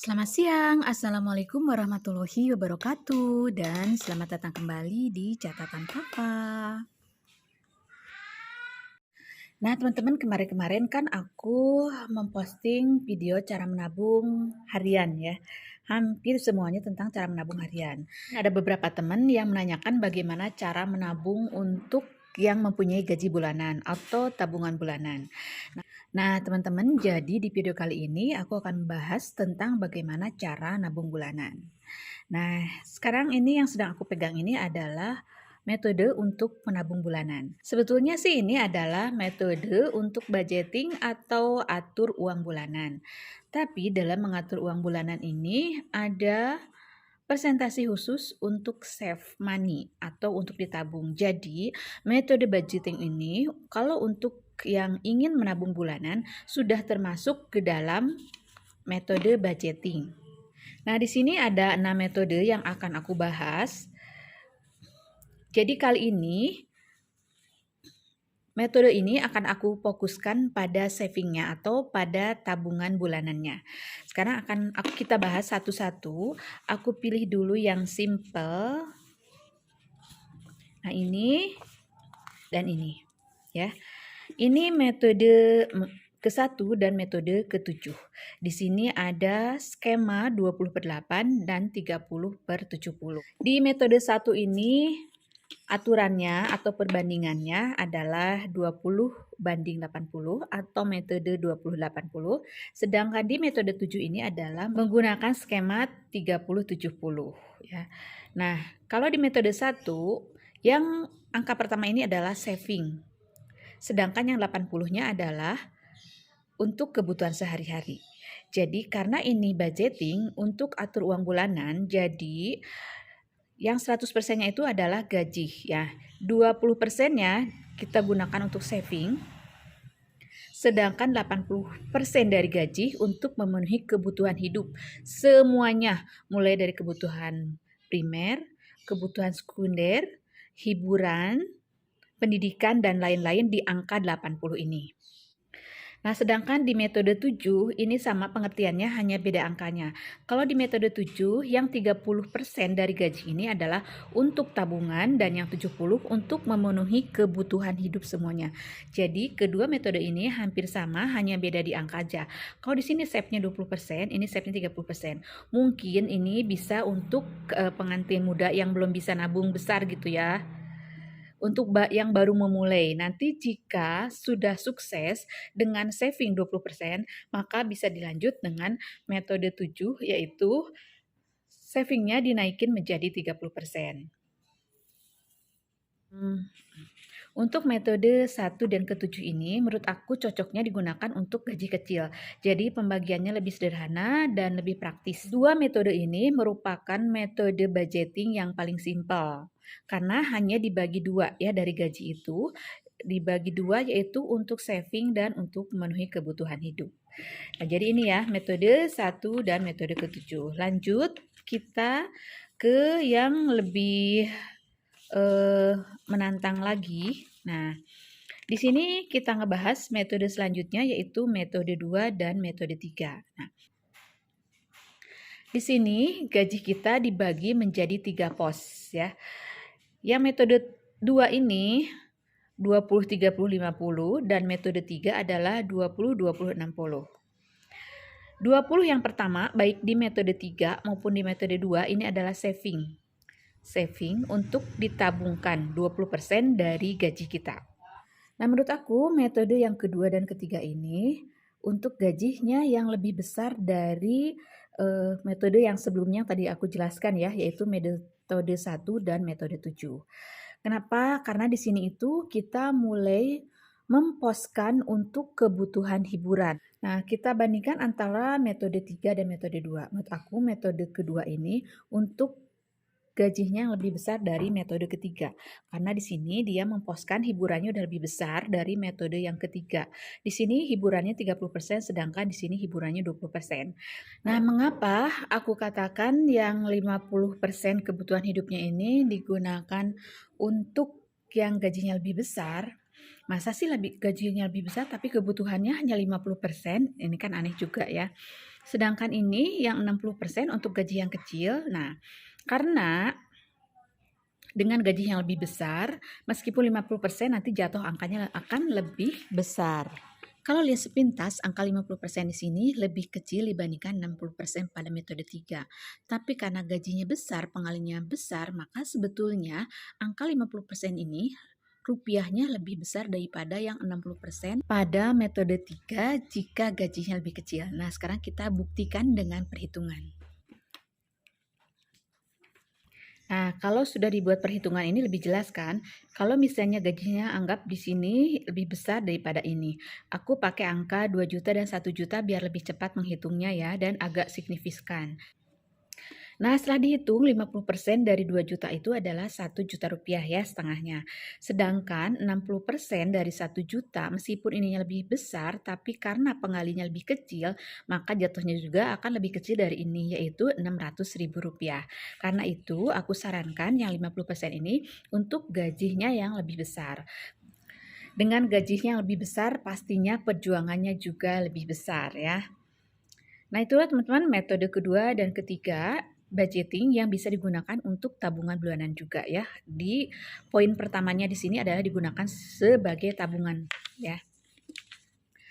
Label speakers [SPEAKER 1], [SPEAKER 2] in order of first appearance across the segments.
[SPEAKER 1] Selamat siang, Assalamualaikum warahmatullahi wabarakatuh, dan selamat datang kembali di catatan Papa. Nah, teman-teman, kemarin-kemarin kan aku memposting video cara menabung harian ya. Hampir semuanya tentang cara menabung harian. Ada beberapa teman yang menanyakan bagaimana cara menabung untuk yang mempunyai gaji bulanan atau tabungan bulanan. Nah, teman-teman, jadi di video kali ini aku akan membahas tentang bagaimana cara nabung bulanan. Nah, sekarang ini yang sedang aku pegang ini adalah metode untuk menabung bulanan. Sebetulnya sih ini adalah metode untuk budgeting atau atur uang bulanan. Tapi dalam mengatur uang bulanan ini ada persentase khusus untuk save money atau untuk ditabung. Jadi, metode budgeting ini kalau untuk yang ingin menabung bulanan sudah termasuk ke dalam metode budgeting. Nah, di sini ada 6 metode yang akan aku bahas. Jadi kali ini metode ini akan aku fokuskan pada savingnya atau pada tabungan bulanannya. Sekarang kita bahas satu-satu. Aku pilih dulu yang simple. Nah, ini dan ini ya. Ini metode ke-1 dan metode ke-7. Di sini ada skema 20/8 dan 30/70. Di metode 1 ini aturannya atau perbandingannya adalah 20/80 atau metode 20/80. Sedangkan di metode 7 ini adalah menggunakan skema 30/70 ya. Nah, kalau di metode 1 yang angka pertama ini adalah saving. Sedangkan yang 80-nya adalah untuk kebutuhan sehari-hari. Jadi karena ini budgeting untuk atur uang bulanan, jadi yang 100%-nya itu adalah gaji ya. 20%-nya kita gunakan untuk saving. Sedangkan 80% dari gaji untuk memenuhi kebutuhan hidup. Semuanya mulai dari kebutuhan primer, kebutuhan sekunder, hiburan, pendidikan, dan lain-lain di angka 80 ini. Nah, sedangkan di metode 7 ini sama pengertiannya, hanya beda angkanya. Kalau di metode 7 yang 30% dari gaji ini adalah untuk tabungan dan yang 70 untuk memenuhi kebutuhan hidup semuanya. Jadi kedua metode ini hampir sama, hanya beda di angka aja. Kalau di sini save-nya 20%, ini save-nya 30%. Mungkin ini bisa untuk pengantin muda yang belum bisa nabung besar gitu ya. Untuk yang baru memulai, nanti jika sudah sukses dengan saving 20%, maka bisa dilanjut dengan metode 7, yaitu savingnya dinaikin menjadi 30%. Untuk metode 1 dan ke-7 ini menurut aku cocoknya digunakan untuk gaji kecil. Jadi pembagiannya lebih sederhana dan lebih praktis. Dua metode ini merupakan metode budgeting yang paling simpel. Karena hanya dibagi dua ya dari gaji itu. Dibagi dua yaitu untuk saving dan untuk memenuhi kebutuhan hidup. Nah, jadi ini ya metode 1 dan metode ke-7. Lanjut kita ke yang lebih menantang lagi. Nah, di sini kita ngebahas metode selanjutnya yaitu metode 2 dan metode 3. Nah, di sini gaji kita dibagi menjadi 3 pos ya. Yang metode 2 ini 20 30 50 dan metode 3 adalah 20 20 60. 20 yang pertama baik di metode 3 maupun di metode 2 ini adalah saving. Saving untuk ditabungkan 20% dari gaji kita. Nah, menurut aku metode yang kedua dan ketiga ini untuk gajinya yang lebih besar dari metode yang sebelumnya tadi aku jelaskan ya, yaitu metode 1 dan metode 7. Kenapa? Karena di sini itu kita mulai memposkan untuk kebutuhan hiburan. Nah, kita bandingkan antara metode 3 dan metode 2. Menurut aku metode kedua ini untuk gajinya yang lebih besar dari metode ketiga. Karena di sini dia memposkan hiburannya udah lebih besar dari metode yang ketiga. Di sini hiburannya 30%, sedangkan di sini hiburannya 20%. Nah, mengapa aku katakan yang 50% kebutuhan hidupnya ini digunakan untuk yang gajinya lebih besar? Masa sih gajinya lebih besar tapi kebutuhannya hanya 50%? Ini kan aneh juga ya. Sedangkan ini yang 60% untuk gaji yang kecil. Nah, karena dengan gaji yang lebih besar, meskipun 50% nanti jatuh angkanya akan lebih besar. Kalau lihat sepintas, angka 50% di sini lebih kecil dibandingkan 60% pada metode 3. Tapi karena gajinya besar, pengalinya besar, maka sebetulnya angka 50% ini rupiahnya lebih besar daripada yang 60% pada metode 3 jika gajinya lebih kecil. Nah, sekarang kita buktikan dengan perhitungan. Nah, kalau sudah dibuat perhitungan ini lebih jelas kan? Kalau misalnya gajinya anggap di sini lebih besar daripada ini. Aku pakai angka 2 juta dan 1 juta biar lebih cepat menghitungnya ya dan agak signifikan. Nah, setelah dihitung 50% dari 2 juta itu adalah 1 juta rupiah ya setengahnya. Sedangkan 60% dari 1 juta meskipun ininya lebih besar tapi karena pengalinya lebih kecil maka jatuhnya juga akan lebih kecil dari ini yaitu 600 ribu rupiah. Karena itu aku sarankan yang 50% ini untuk gajinya yang lebih besar. Dengan gajinya yang lebih besar pastinya perjuangannya juga lebih besar ya. Nah, itulah teman-teman metode kedua dan ketiga budgeting yang bisa digunakan untuk tabungan bulanan juga ya. Di poin pertamanya di sini adalah digunakan sebagai tabungan ya.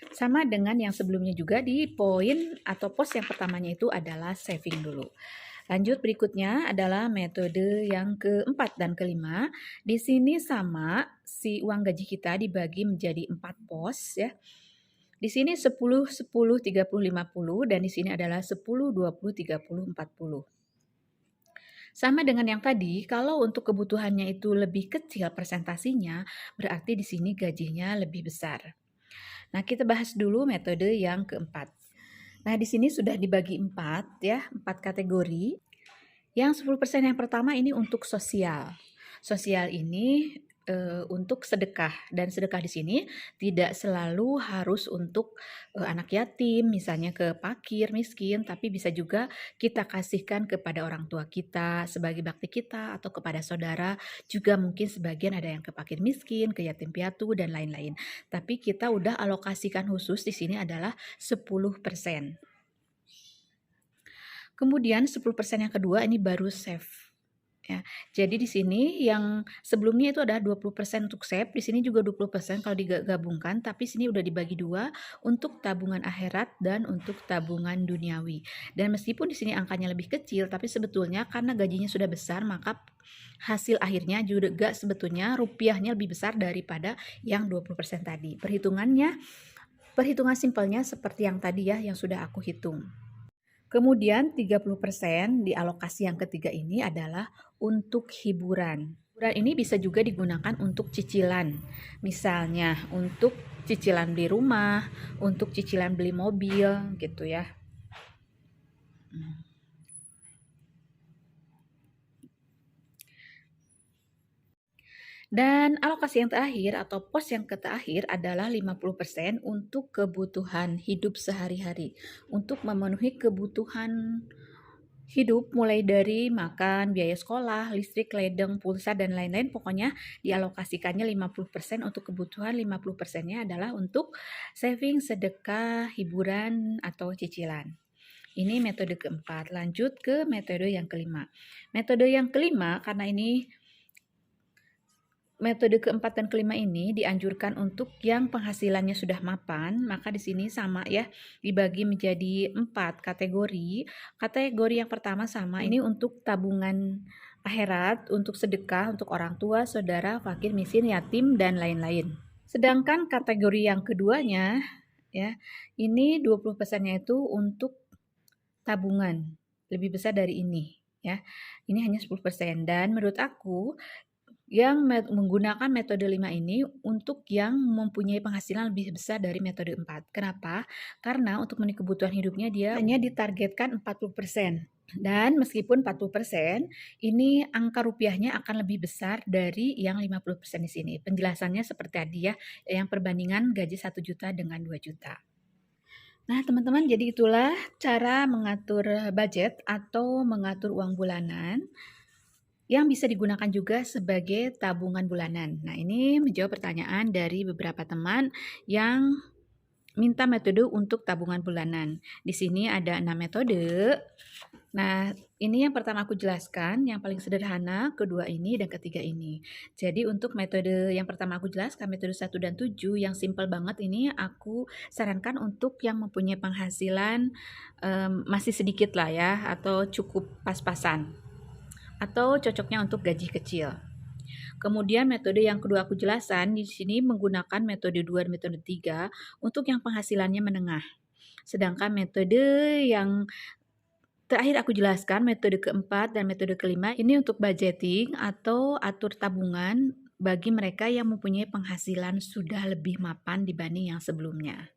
[SPEAKER 1] Sama dengan yang sebelumnya juga di poin atau pos yang pertamanya itu adalah saving dulu. Lanjut berikutnya adalah metode yang keempat dan kelima. Di sini sama si uang gaji kita dibagi menjadi 4 pos ya. Di sini 10, 10, 30, 50 dan di sini adalah 10, 20, 30, 40. Sama dengan yang tadi, kalau untuk kebutuhannya itu lebih kecil persentasinya, berarti di sini gajinya lebih besar. Nah, kita bahas dulu metode yang keempat. Nah, di sini sudah dibagi 4 ya, 4 kategori. Yang 10% yang pertama ini untuk sosial. Sosial ini untuk sedekah dan sedekah di sini tidak selalu harus untuk anak yatim, misalnya ke fakir, miskin, tapi bisa juga kita kasihkan kepada orang tua kita sebagai bakti kita atau kepada saudara, juga mungkin sebagian ada yang ke fakir miskin, ke yatim piatu dan lain-lain. Tapi kita udah alokasikan khusus di sini adalah 10%. Kemudian 10% yang kedua ini baru save. Ya, jadi di sini yang sebelumnya itu ada 20% untuk save, di sini juga 20% kalau digabungkan, tapi sini udah dibagi dua untuk tabungan akhirat dan untuk tabungan duniawi. Dan meskipun di sini angkanya lebih kecil, tapi sebetulnya karena gajinya sudah besar, maka hasil akhirnya juga sebetulnya rupiahnya lebih besar daripada yang 20% tadi. Perhitungan simpelnya seperti yang tadi ya, yang sudah aku hitung. Kemudian 30% di alokasi yang ketiga ini adalah untuk hiburan. Hiburan ini bisa juga digunakan untuk cicilan. Misalnya untuk cicilan beli rumah, untuk cicilan beli mobil gitu ya. Dan alokasi yang terakhir atau pos yang terakhir adalah 50% untuk kebutuhan hidup sehari-hari. Untuk memenuhi kebutuhan hidup mulai dari makan, biaya sekolah, listrik, ledeng, pulsa, dan lain-lain. Pokoknya dialokasikannya 50% untuk kebutuhan, 50%-nya adalah untuk saving, sedekah, hiburan, atau cicilan. Ini metode keempat. Lanjut ke metode yang kelima. Metode yang kelima, karena ini metode keempat dan kelima ini dianjurkan untuk yang penghasilannya sudah mapan, maka di sini sama ya, dibagi menjadi 4 kategori. Kategori yang pertama sama, ini untuk tabungan akhirat, untuk sedekah, untuk orang tua, saudara, fakir, miskin, yatim, dan lain-lain. Sedangkan kategori yang keduanya, ya, ini 20%-nya itu untuk tabungan, lebih besar dari ini. Ya, ini hanya 10% dan menurut aku yang menggunakan metode 5 ini untuk yang mempunyai penghasilan lebih besar dari metode 4. Kenapa? Karena untuk memenuhi kebutuhan hidupnya dia hanya ditargetkan 40%. Dan meskipun 40%, ini angka rupiahnya akan lebih besar dari yang 50% di sini. Penjelasannya seperti tadi ya, yang perbandingan gaji 1 juta dengan 2 juta. Nah, teman-teman, jadi itulah cara mengatur budget atau mengatur uang bulanan yang bisa digunakan juga sebagai tabungan bulanan. Nah, ini menjawab pertanyaan dari beberapa teman yang minta metode untuk tabungan bulanan. Di sini ada 6 metode. Nah, ini yang pertama aku jelaskan, yang paling sederhana, kedua ini, dan ketiga ini. Jadi untuk metode yang pertama aku jelaskan, metode 1 dan 7, yang simple banget ini aku sarankan untuk yang mempunyai penghasilan masih sedikit lah ya, atau cukup pas-pasan. Atau cocoknya untuk gaji kecil. Kemudian metode yang kedua aku jelaskan, di sini menggunakan metode 2 dan metode 3 untuk yang penghasilannya menengah. Sedangkan metode yang terakhir aku jelaskan, metode keempat dan metode kelima, ini untuk budgeting atau atur tabungan bagi mereka yang mempunyai penghasilan sudah lebih mapan dibanding yang sebelumnya.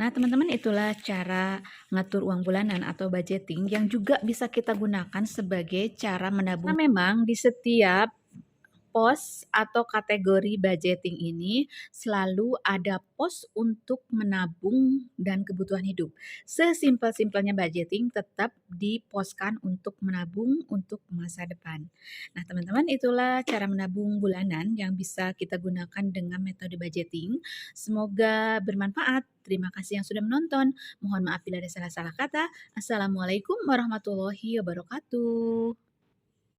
[SPEAKER 1] Nah, teman-teman, itulah cara ngatur uang bulanan atau budgeting yang juga bisa kita gunakan sebagai cara menabung. Nah, memang di setiap pos atau kategori budgeting ini selalu ada pos untuk menabung dan kebutuhan hidup. Sesimpel-simpelnya budgeting tetap diposkan untuk menabung untuk masa depan. Nah, teman-teman, itulah cara menabung bulanan yang bisa kita gunakan dengan metode budgeting. Semoga bermanfaat. Terima kasih yang sudah menonton. Mohon maaf bila ada salah-salah kata. Assalamualaikum warahmatullahi wabarakatuh.